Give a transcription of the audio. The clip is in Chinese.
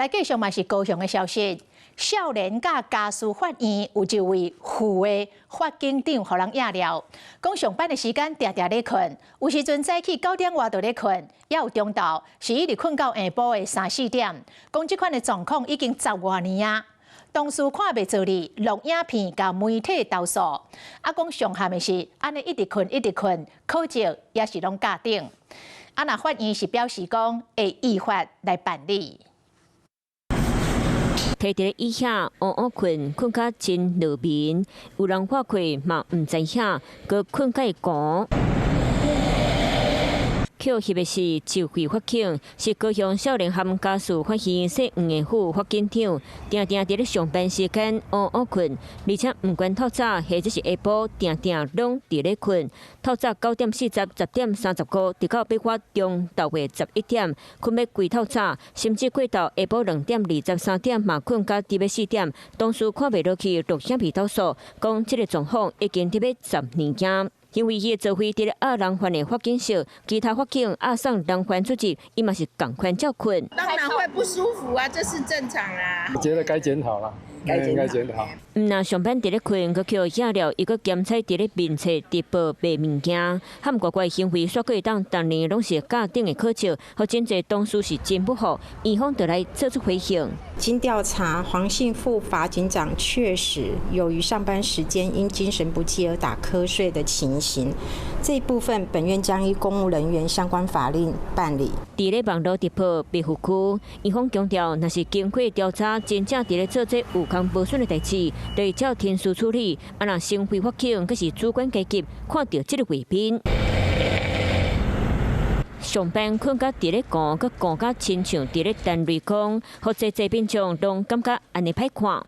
來繼續嘛是高雄的消息，少年甲家事法院有一位副的法警長，互人壓了，講上班的時間常常咧困，有時陣早起9點外就咧困，也有中晝是一直困到下晡的3、4點。講這款的狀況已經10多年啊。同事看袂做哩，錄影片甲媒體投訴，啊講上憾的是安尼一直困，考績也是攏甲頂。啊那法院是表示講會依法來辦理。摕佇腋下烏困甲真落眠，有人看開嘛唔知影，佮困甲會寒。扣翕的是受賄法警，是高雄少年和家事法院姓黃的副法警長，常常佇咧上班時間烏困，而且唔管透早或者是下晡，常常攏佇咧困。透早9點40、10點35，直到8月中到月11點，困要規透早，甚至過到下晡2點23點嘛困到佇要4點。同事看袂落去，錄影片投訴，講這個狀況已經佇要10年矣。因為伊做伙佇咧壓人犯的法警室，其他法警壓送人犯出去，伊嘛是共款照困。當然會不舒服啊，這是正常啦。我覺得該檢討了，該檢討。那上班佇咧困，佮叫壓了，伊佮檢測佇咧面冊直播賣物件，含乖乖行為，煞可會當當年攏是甲頂的考績，和真濟同事是真不好，院方就來做出回應。經調查，黃姓副法警長確實有於上班時間因精神不濟而打瞌睡的情形，這一部分本院將依公務人員相關法令辦理。佇咧網絡直播庇護區，院方強調，若是經過調查，真正佇咧做這有空無損的代誌，就會照天數處理。啊，若身為法警，佮是主管階級，看到這個畫面。上班困甲佇咧寒，佮寒甲親像佇咧等雷公，或者民眾攏感覺安尼歹看。